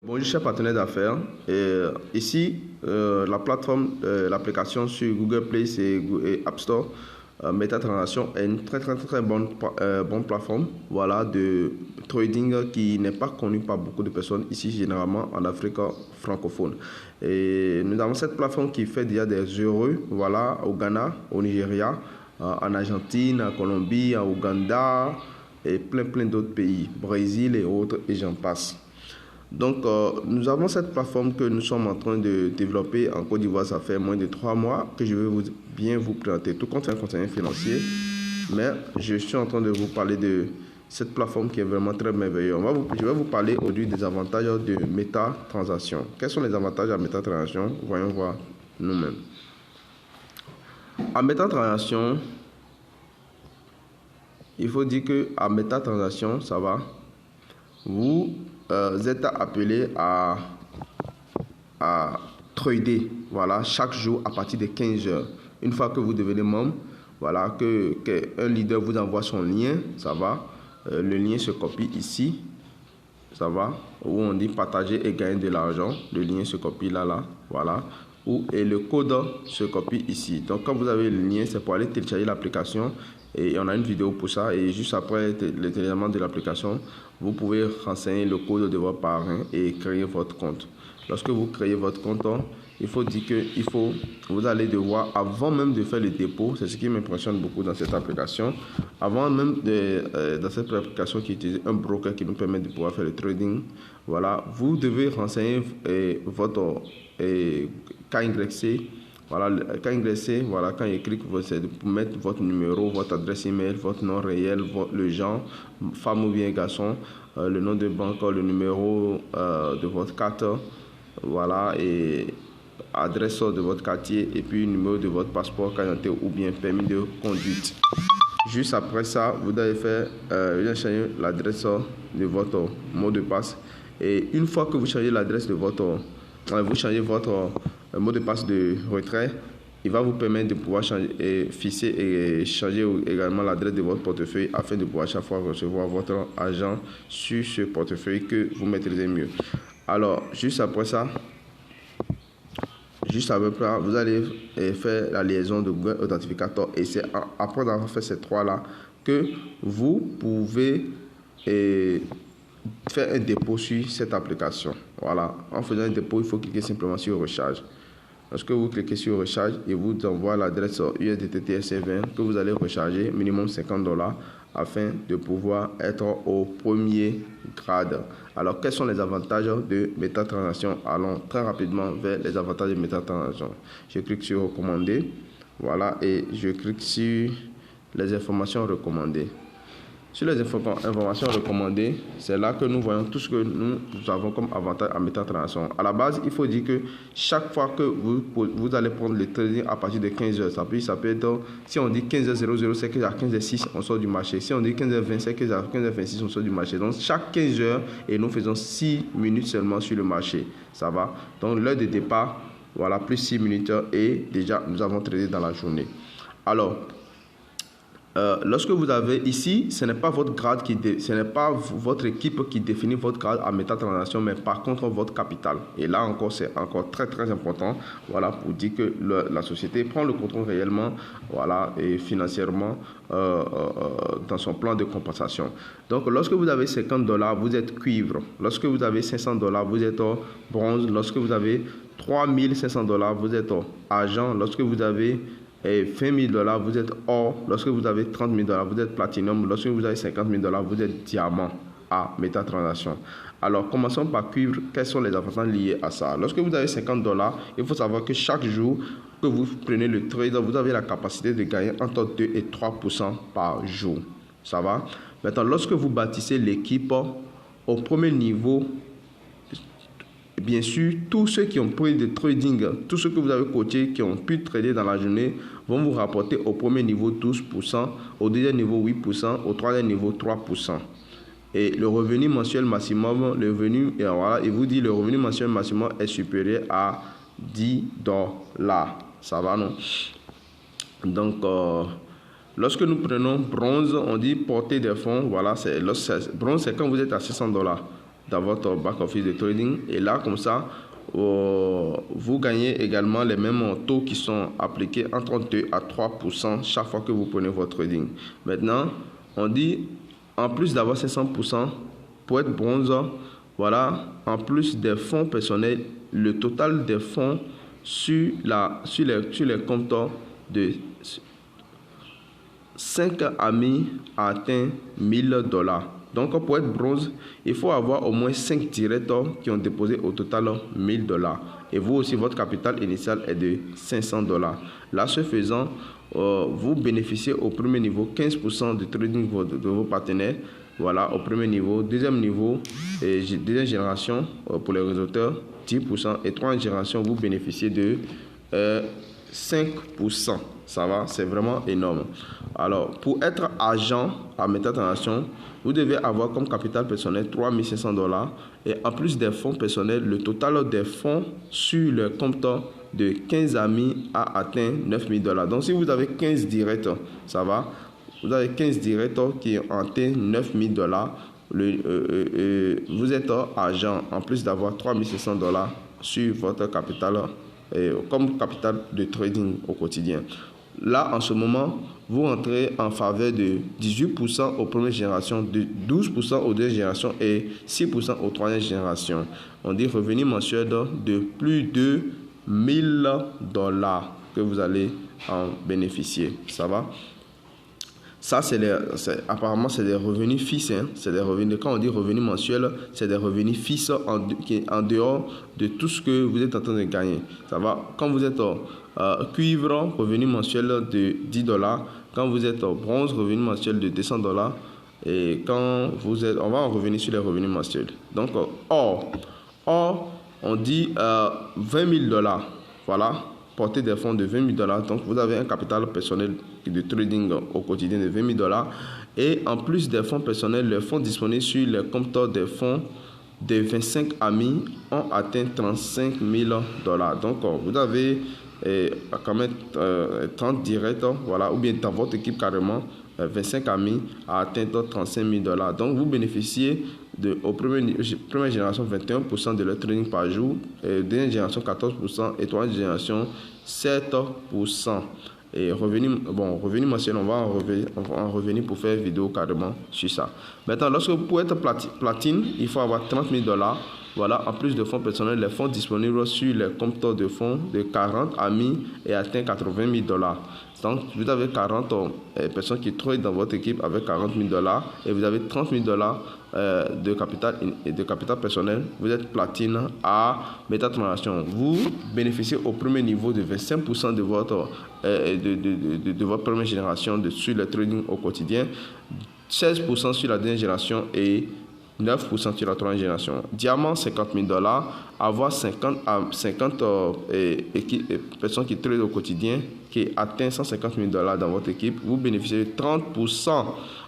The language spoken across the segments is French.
Bonjour chers partenaires d'affaires. Ici, la plateforme, l'application sur Google Play et App Store, MetaTransaction est une très bonne plateforme, voilà, de trading qui n'est pas connue par beaucoup de personnes ici, généralement en Afrique francophone. Et nous avons cette plateforme qui fait déjà des heureux, voilà, au Ghana, au Nigeria, en Argentine, en Colombie, en Ouganda et plein d'autres pays, Brésil et autres, et j'en passe. Donc, nous avons cette plateforme que nous sommes en train de développer en Côte d'Ivoire. Ça fait moins de 3 mois que je vais bien vous présenter. Tout compte fait un conseiller financier, mais je suis en train de vous parler de cette plateforme qui est vraiment très merveilleuse. Je vais vous parler aujourd'hui des avantages de MetaTransaction. Quels sont les avantages à MetaTransaction? Voyons voir nous-mêmes. À MetaTransaction, il faut dire que à MetaTransaction, ça va. Vous êtes appelé à trader, voilà, chaque jour à partir de 15 heures. Une fois que vous devenez membre, voilà, qu'un leader vous envoie son lien, ça va. Le lien se copie ici, ça va, où on dit partager et gagner de l'argent. Le lien se copie là, voilà. Et le code se copie ici. Donc quand vous avez le lien, c'est pour aller télécharger l'application. Et on a une vidéo pour ça. Et juste après le téléchargement de l'application, vous pouvez renseigner le code de votre parrain et créer votre compte. Lorsque vous créez votre compte, il faut dire que vous allez devoir, avant même de faire le dépôt, c'est ce qui m'impressionne beaucoup dans cette application, avant même dans cette application qui utilise un broker qui nous permet de pouvoir faire le trading, voilà, vous devez renseigner votre KYC. Voilà, quand il clique, c'est pour mettre votre numéro, votre adresse email, votre nom réel, le genre, femme ou bien garçon, le nom de banque, le numéro de votre carte, voilà, et adresse de votre quartier, et puis numéro de votre passeport, carte d'identité ou bien permis de conduite. Juste après ça, vous allez changer l'adresse de votre mot de passe. Et une fois que vous changez l'adresse de votre mot de passe de retrait, il va vous permettre de pouvoir fixer et changer également l'adresse de votre portefeuille afin de pouvoir chaque fois recevoir votre argent sur ce portefeuille que vous maîtrisez mieux. Alors, juste après ça, vous allez faire la liaison de Google Authentificator et c'est après avoir fait ces trois-là que vous pouvez faire un dépôt sur cette application. Voilà, en faisant un dépôt, il faut cliquer simplement sur recharge. Lorsque vous cliquez sur recharge, il vous envoie l'adresse USDT TRC20 que vous allez recharger minimum $50 afin de pouvoir être au premier grade. Alors, quels sont les avantages de MetaTransaction? Allons très rapidement vers les avantages de MetaTransaction. Je clique sur recommander, voilà, et je clique sur les informations recommandées. Sur les informations recommandées, c'est là que nous voyons tout ce que nous avons comme avantage à MetaTransaction. À la base, il faut dire que chaque fois que vous allez prendre le trading à partir de 15 heures, ça peut être, si on dit 15h00, c'est qu'à 15h06, on sort du marché. Si on dit 15h20, c'est qu'à 15h26, on sort du marché. Donc, chaque 15 heures, et nous faisons 6 minutes seulement sur le marché. Ça va. Donc, l'heure de départ, voilà, plus 6 minutes, et déjà, nous avons tradé dans la journée. Alors, lorsque vous avez ici, ce n'est pas votre grade ce n'est pas votre équipe qui définit votre grade à MetaTransaction, mais par contre votre capital. Et là encore, c'est encore très important, voilà, pour dire que la société prend le contrôle réellement, voilà, et financièrement dans son plan de compensation. Donc, lorsque vous avez $50, vous êtes cuivre. Lorsque vous avez $500, vous êtes bronze. Lorsque vous avez $3500, vous êtes argent. Lorsque vous avez $20,000, vous êtes or. Lorsque vous avez $30,000, vous êtes platinum. Lorsque vous avez $50,000, vous êtes diamant à MetaTransaction. Alors, commençons par cuivre. Quels sont les avantages liés à ça? Lorsque vous avez $50, il faut savoir que chaque jour que vous prenez le trade, vous avez la capacité de gagner entre 2 et 3% par jour. Ça va? Maintenant, lorsque vous bâtissez l'équipe au premier niveau, bien sûr, tous ceux qui ont pris de trading, tous ceux que vous avez coachés, qui ont pu trader dans la journée, vont vous rapporter au premier niveau 12%, au deuxième niveau 8%, au troisième niveau 3%. Et le revenu mensuel maximum, il vous dit le revenu mensuel maximum est supérieur à $10. Ça va, non? Donc, lorsque nous prenons bronze, on dit porter des fonds. Voilà, bronze, c'est quand vous êtes à $600. dans votre back-office de trading. Et là, comme ça, vous gagnez également les mêmes taux qui sont appliqués entre 2 à 3% chaque fois que vous prenez votre trading. Maintenant, on dit, en plus d'avoir 500%, pour être bronze, voilà, en plus des fonds personnels, le total des fonds sur les comptes de 5 amis a atteint $1000. Donc, pour être bronze, il faut avoir au moins 5 directeurs qui ont déposé au total $1000. Et vous aussi, votre capital initial est de $500. Là, ce faisant, vous bénéficiez au premier niveau 15% de trading de vos partenaires. Voilà, au premier niveau. Deuxième niveau, deuxième génération pour les réseauteurs, 10%. Et troisième génération, vous bénéficiez de 5%. Ça va, c'est vraiment énorme. Alors, pour être agent à MetaTransaction, vous devez avoir comme capital personnel $3500. Et en plus des fonds personnels, le total des fonds sur le compte de 15 amis a atteint $9000. Donc, si vous avez 15 directs, ça va. Vous avez 15 directs qui ont atteint $9000. Vous êtes agent en plus d'avoir $3500 sur votre capital comme capital de trading au quotidien. Là, en ce moment, vous entrez en faveur de 18% aux premières générations, de 12% aux deuxièmes générations et 6% aux troisièmes générations. On dit revenu mensuel de plus de $1000 que vous allez en bénéficier. Ça va? Ça, apparemment, c'est des revenus fixes. Hein. C'est des revenus, quand on dit revenus mensuels, c'est des revenus fixes en dehors de tout ce que vous êtes en train de gagner. Ça va? Quand vous êtes cuivre, revenu mensuel de $10. Quand vous êtes bronze, revenu mensuel de $200. Et quand vous êtes... On va en revenir sur les revenus mensuels. Donc, or, on dit $20,000. Voilà. Portée des fonds de $20,000. Donc, vous avez un capital personnel de trading au quotidien de $20,000. Et en plus des fonds personnels, les fonds disponibles sur les comptes des fonds de 25 amis ont atteint $35,000. Donc, vous avez quand même 30 directs, voilà, ou bien dans votre équipe carrément, 25 amis a atteint $35,000. Donc, vous bénéficiez au première génération 21% de leur trading par jour, deuxième génération 14% et troisième génération 7%. Et revenu mensuel, on va en revenir pour faire une vidéo carrément sur ça. Maintenant, lorsque pour être platine, il faut avoir $30,000. Voilà, en plus de fonds personnels, les fonds disponibles sur les comptes de fonds de 40 amis et atteint $80,000. Donc, vous avez 40 personnes qui travaillent dans votre équipe avec $40,000 et vous avez $30,000 de capital personnel. Vous êtes platine à MetaTransaction. Vous bénéficiez au premier niveau de 25% de votre première génération sur le trading au quotidien, 16% sur la deuxième génération et 9% sur la troisième génération. Diamant, $50,000. Avoir 50 personnes qui tradent au quotidien, qui atteint $150,000 dans votre équipe. Vous bénéficiez de 30%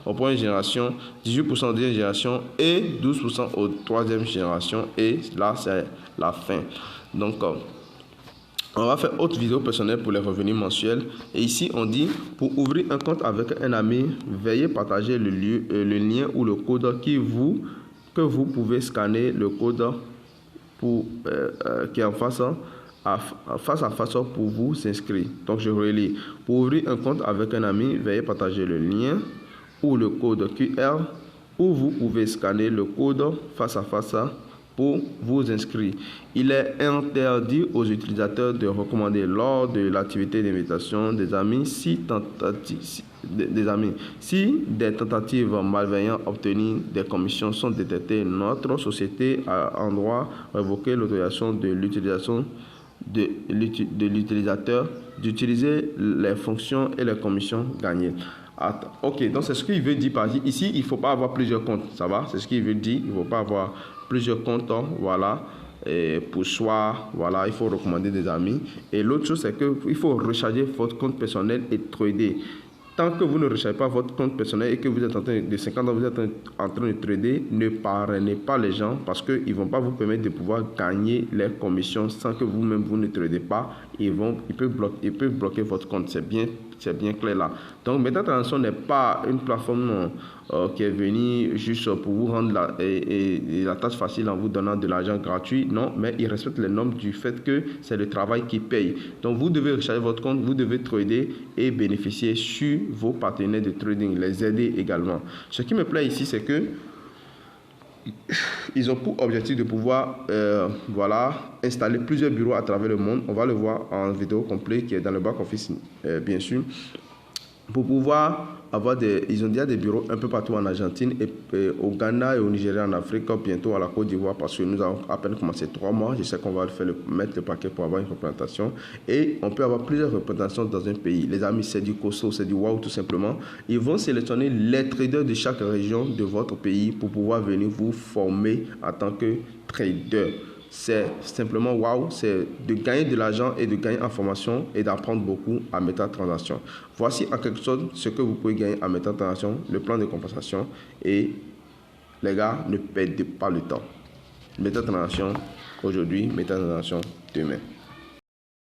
aux premières générations, 18% aux deuxième génération et 12% aux troisième génération. Et là, c'est la fin. Donc, on va faire autre vidéo personnelle pour les revenus mensuels. Et ici, on dit, pour ouvrir un compte avec un ami, veuillez partager le lien ou le code que vous pouvez scanner le code qui est en face à face pour vous inscrire. Donc, je relis. Pour ouvrir un compte avec un ami, veuillez partager le lien ou le code QR ou vous pouvez scanner le code face à face pour vous inscrire. Il est interdit aux utilisateurs de recommander lors de l'activité d'invitation des amis si des tentatives malveillantes obtenir des commissions sont détectées. Notre société a en droit révoquer l'autorisation de l'utilisateur d'utiliser les fonctions et les commissions gagnées. Ok, donc c'est ce qu'il veut dire par ici. Il ne faut pas avoir plusieurs comptes, ça va? C'est ce qu'il veut dire. Il ne faut pas avoir plusieurs comptes, voilà. Et pour soi, voilà, il faut recommander des amis. Et l'autre chose, c'est qu'il faut recharger votre compte personnel et trader. tant que vous ne rechargez pas votre compte personnel et que vous êtes en train de 50 ans, vous êtes en train de trader, ne parrainez pas les gens parce qu'ils ne vont pas vous permettre de pouvoir gagner les commissions sans que vous-même vous ne tradez pas. Ils peuvent bloquer votre compte. C'est bien clair là. Donc, MetaTransaction n'est pas une plateforme qui est venue juste pour vous rendre la tâche facile en vous donnant de l'argent gratuit. Non, mais il respecte les normes du fait que c'est le travail qui paye. Donc, vous devez recharger votre compte, vous devez trader et bénéficier sur vos partenaires de trading, les aider également. Ce qui me plaît ici, c'est que ils ont pour objectif de pouvoir installer plusieurs bureaux à travers le monde. On va le voir en vidéo complète qui est dans le back-office, bien sûr. Pour pouvoir avoir ils ont déjà des bureaux un peu partout en Argentine, et au Ghana et au Nigeria, en Afrique, bientôt à la Côte d'Ivoire, parce que nous avons à peine commencé 3 mois. Je sais qu'on va mettre le paquet pour avoir une représentation. Et on peut avoir plusieurs représentations dans un pays. Les amis, c'est du costaud, c'est du wow tout simplement. Ils vont sélectionner les traders de chaque région de votre pays pour pouvoir venir vous former en tant que trader. C'est simplement wow, c'est de gagner de l'argent et de gagner en formation et d'apprendre beaucoup à MetaTransaction. Voici en quelque sorte ce que vous pouvez gagner à MetaTransaction, le plan de compensation. Et les gars, ne perdez pas le temps. MetaTransaction aujourd'hui, MetaTransaction demain.